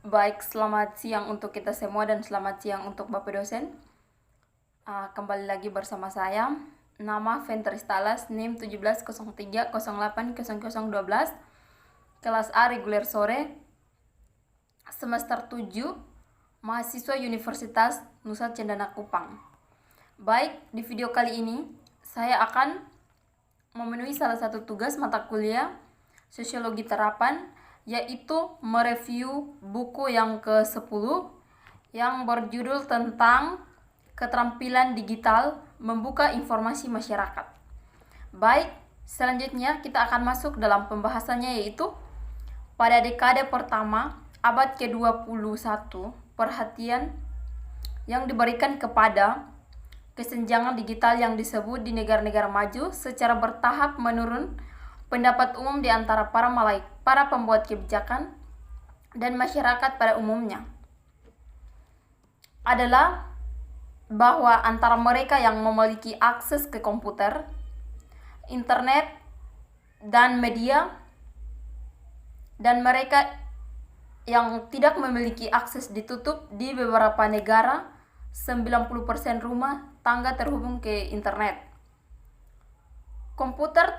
Baik, selamat siang untuk kita semua dan selamat siang untuk Bapak dosen. Kembali lagi bersama saya. Nama Ventris Talas, NIM 1703080012, kelas A reguler sore, semester 7, mahasiswa Universitas Nusa Cendana Kupang. Baik, di video kali ini saya akan memenuhi salah satu tugas mata kuliah Sosiologi Terapan, yaitu mereview buku yang ke-10 yang berjudul tentang keterampilan digital membuka informasi masyarakat. Baik, selanjutnya kita akan masuk dalam pembahasannya, yaitu pada dekade pertama abad ke-21, perhatian yang diberikan kepada kesenjangan digital yang disebut di negara-negara maju secara bertahap menurun pendapat umum di antara para pembuat kebijakan dan masyarakat pada umumnya adalah bahwa antara mereka yang memiliki akses ke komputer, internet, dan media, dan mereka yang tidak memiliki akses ditutup. Di beberapa negara 90% rumah tangga terhubung ke internet. Komputer,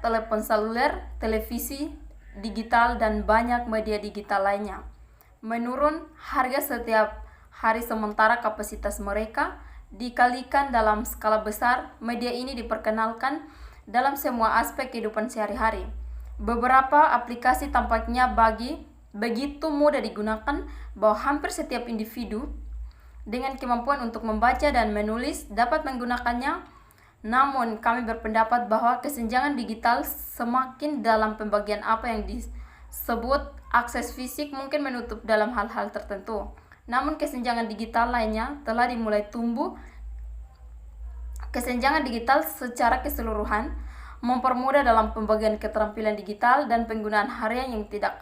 telepon seluler, televisi digital, dan banyak media digital lainnya menurun harga setiap hari, sementara kapasitas mereka dikalikan dalam skala besar. Media ini diperkenalkan dalam semua aspek kehidupan sehari-hari. Beberapa aplikasi tampaknya begitu mudah digunakan bahwa hampir setiap individu dengan kemampuan untuk membaca dan menulis dapat menggunakannya. Namun, kami berpendapat bahwa kesenjangan digital semakin dalam pembagian apa yang disebut akses fisik mungkin menutup dalam hal-hal tertentu. Namun, kesenjangan digital lainnya telah dimulai tumbuh. Kesenjangan digital secara keseluruhan mempermudah dalam pembagian keterampilan digital dan penggunaan harian yang tidak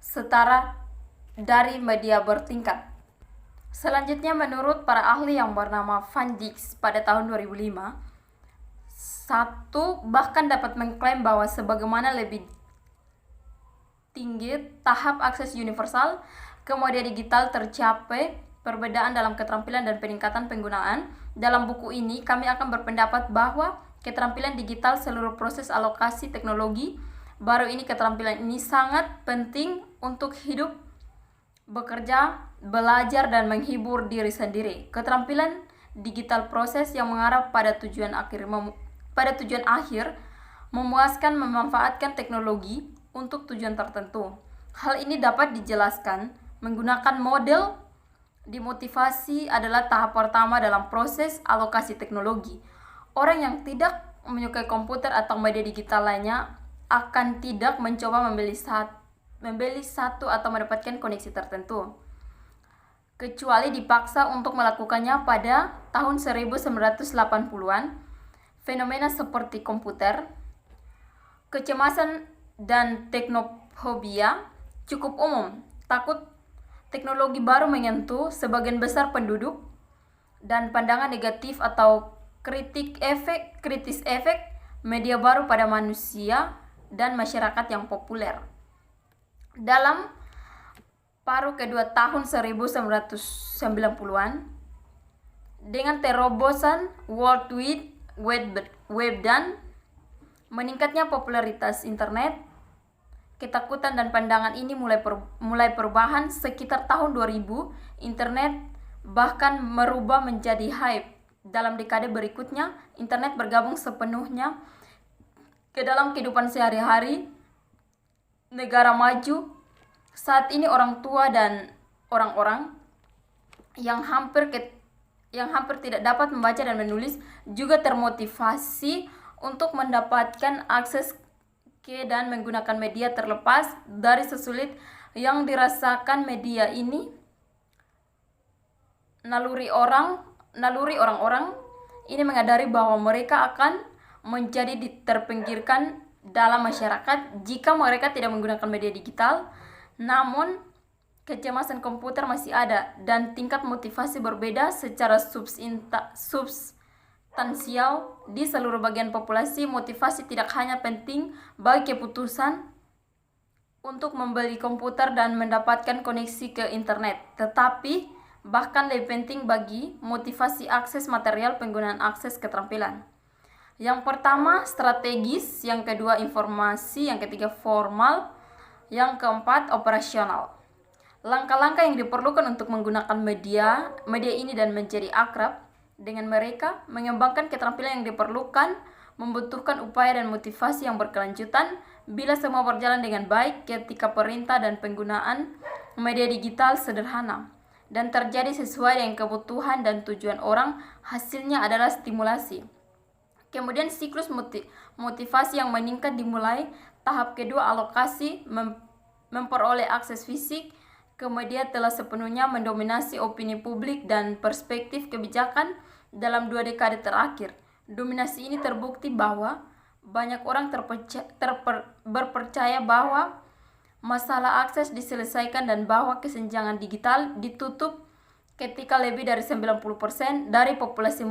setara dari media bertingkat. Selanjutnya, menurut para ahli yang bernama Van Dix pada tahun 2005, bahkan dapat mengklaim bahwa sebagaimana lebih tinggi tahap akses universal ke media digital tercapai perbedaan dalam keterampilan dan peningkatan penggunaan. Dalam buku ini, kami akan berpendapat bahwa keterampilan digital seluruh proses alokasi teknologi baru ini, keterampilan ini sangat penting untuk hidup, bekerja, belajar, dan menghibur diri sendiri. Keterampilan digital proses yang mengarah pada tujuan akhir memuaskan memanfaatkan teknologi untuk tujuan tertentu. Hal ini dapat dijelaskan menggunakan model dimotivasi adalah tahap pertama dalam proses alokasi teknologi. Orang yang tidak menyukai komputer atau media digital lainnya akan tidak mencoba membeli satu atau mendapatkan koneksi tertentu, kecuali dipaksa untuk melakukannya. Pada tahun 1980-an, fenomena seperti komputer, kecemasan, dan teknofobia cukup umum. Takut teknologi baru menyentuh sebagian besar penduduk, dan pandangan negatif atau kritis efek media baru pada manusia dan masyarakat yang populer. Dalam paruh kedua tahun 1990-an, dengan terobosan World Web dan meningkatnya popularitas internet, ketakutan dan pandangan ini mulai perubahan. Sekitar tahun 2000, internet bahkan merubah menjadi hype. Dalam dekade berikutnya, internet bergabung sepenuhnya ke dalam kehidupan sehari-hari negara maju. Saat ini orang tua dan orang-orang yang hampir tidak dapat membaca dan menulis juga termotivasi untuk mendapatkan akses ke dan menggunakan media. Terlepas dari sesulit yang dirasakan media ini, naluri orang-orang ini menyadari bahwa mereka akan menjadi terpinggirkan dalam masyarakat jika mereka tidak menggunakan media digital. Namun, kecemasan komputer masih ada, dan tingkat motivasi berbeda secara substansial di seluruh bagian populasi. Motivasi tidak hanya penting bagi keputusan untuk membeli komputer dan mendapatkan koneksi ke internet. Tetapi bahkan lebih penting bagi motivasi akses material penggunaan akses keterampilan. Yang pertama strategis, yang kedua informasi, yang ketiga formal, yang keempat operasional. Langkah-langkah yang diperlukan untuk menggunakan media ini dan menjadi akrab dengan mereka, mengembangkan keterampilan yang diperlukan, membutuhkan upaya dan motivasi yang berkelanjutan. Bila semua berjalan dengan baik ketika perintah dan penggunaan media digital sederhana dan terjadi sesuai dengan kebutuhan dan tujuan orang, hasilnya adalah stimulasi. Kemudian siklus motivasi yang meningkat dimulai. Tahap kedua alokasi, memperoleh akses fisik ke media telah sepenuhnya mendominasi opini publik dan perspektif kebijakan dalam 2 dekade terakhir. Dominasi ini terbukti bahwa banyak orang berpercaya bahwa masalah akses diselesaikan dan bahwa kesenjangan digital ditutup ketika lebih dari 90% dari populasi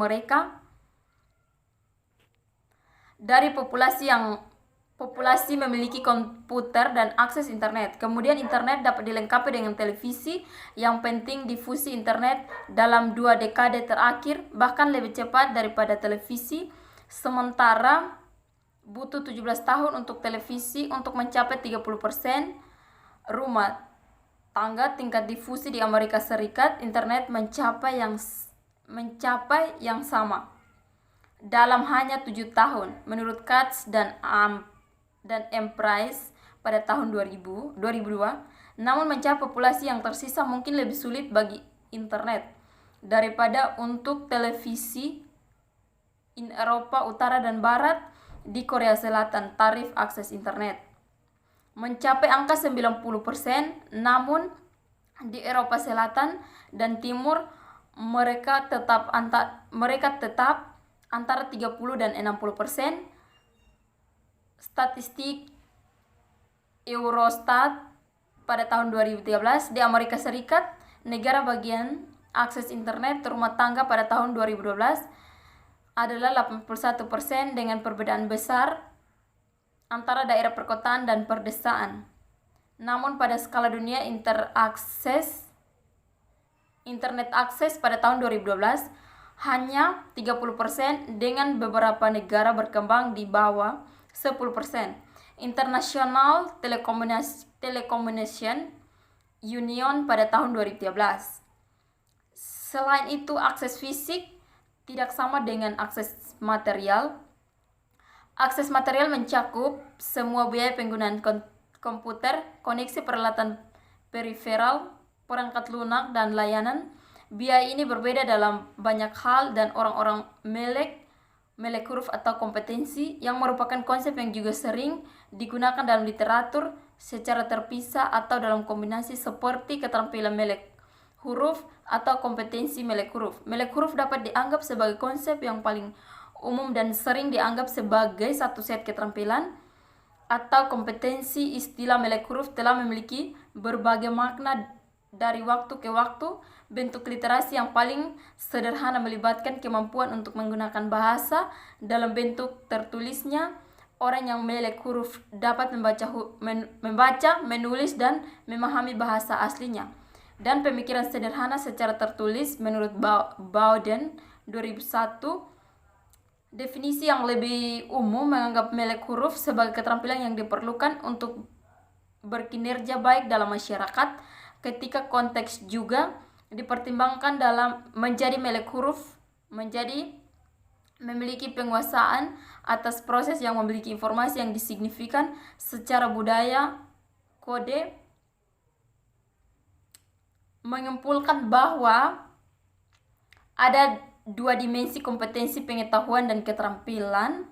populasi memiliki komputer dan akses internet. Kemudian internet dapat dilengkapi dengan televisi. Yang penting difusi internet dalam 2 dekade terakhir bahkan lebih cepat daripada televisi. Sementara butuh 17 tahun untuk televisi untuk mencapai 30% rumah tangga tingkat difusi di Amerika Serikat. Internet mencapai yang sama dalam hanya 7 tahun menurut Katz dan Emprise pada tahun 2002. Namun mencapai populasi yang tersisa mungkin lebih sulit bagi internet daripada untuk televisi. In Eropa Utara dan Barat, di Korea Selatan tarif akses internet mencapai angka 90%, namun di Eropa Selatan dan Timur mereka tetap antara 30 dan 60%. Statistik Eurostat pada tahun 2013 di Amerika Serikat, negara bagian akses internet rumah tangga pada tahun 2012 adalah 81% dengan perbedaan besar antara daerah perkotaan dan perdesaan. Namun pada skala dunia internet akses pada tahun 2012 hanya 30% dengan beberapa negara berkembang di bawah 10%. International Telecommunication Union pada tahun 2013. Selain itu, akses fisik tidak sama dengan akses material. Akses material mencakup semua biaya penggunaan komputer, koneksi peralatan periferal, perangkat lunak, dan layanan. Biaya ini berbeda dalam banyak hal dan orang-orang melek huruf atau kompetensi yang merupakan konsep yang juga sering digunakan dalam literatur secara terpisah atau dalam kombinasi seperti keterampilan melek huruf atau kompetensi melek huruf. Melek huruf dapat dianggap sebagai konsep yang paling umum dan sering dianggap sebagai satu set keterampilan atau kompetensi. Istilah melek huruf telah memiliki berbagai makna dari waktu ke waktu. Bentuk literasi yang paling sederhana melibatkan kemampuan untuk menggunakan bahasa dalam bentuk tertulisnya. Orang yang melek huruf dapat membaca, menulis, dan memahami bahasa aslinya. Dan pemikiran sederhana secara tertulis menurut Bowden 2001. Definisi yang lebih umum menganggap melek huruf sebagai keterampilan yang diperlukan untuk berkinerja baik dalam masyarakat ketika konteks juga dipertimbangkan dalam menjadi melek huruf, memiliki penguasaan atas proses yang memiliki informasi yang disignifikan secara budaya. Kode menyimpulkan bahwa ada 2 dimensi kompetensi pengetahuan dan keterampilan.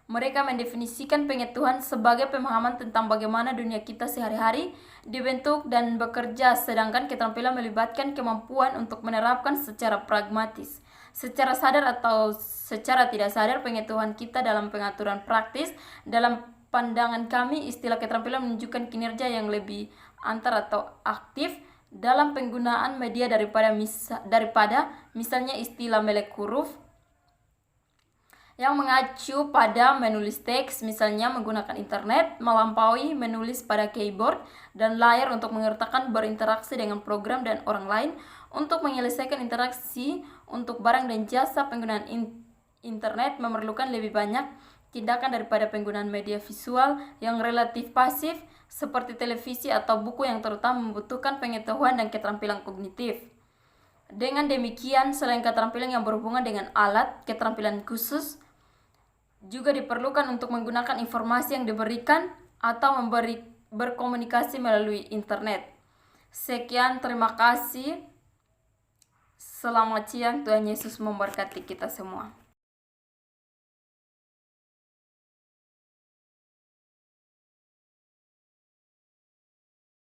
Mereka mendefinisikan pengetahuan sebagai pemahaman tentang bagaimana dunia kita sehari-hari dibentuk dan bekerja, sedangkan keterampilan melibatkan kemampuan untuk menerapkan secara pragmatis, secara sadar atau secara tidak sadar pengetahuan kita dalam pengaturan praktis. Dalam pandangan kami, istilah keterampilan menunjukkan kinerja yang lebih antar atau aktif dalam penggunaan media daripada misalnya istilah melek huruf yang mengacu pada menulis teks, misalnya menggunakan internet, melampaui menulis pada keyboard dan layar untuk mengerjakan berinteraksi dengan program dan orang lain, untuk menyelesaikan interaksi untuk barang dan jasa. Penggunaan internet memerlukan lebih banyak tindakan daripada penggunaan media visual yang relatif pasif seperti televisi atau buku yang terutama membutuhkan pengetahuan dan keterampilan kognitif. Dengan demikian, selain keterampilan yang berhubungan dengan alat, keterampilan khusus juga diperlukan untuk menggunakan informasi yang diberikan atau berkomunikasi melalui internet. Sekian, terima kasih. Selamat siang, Tuhan Yesus memberkati kita semua.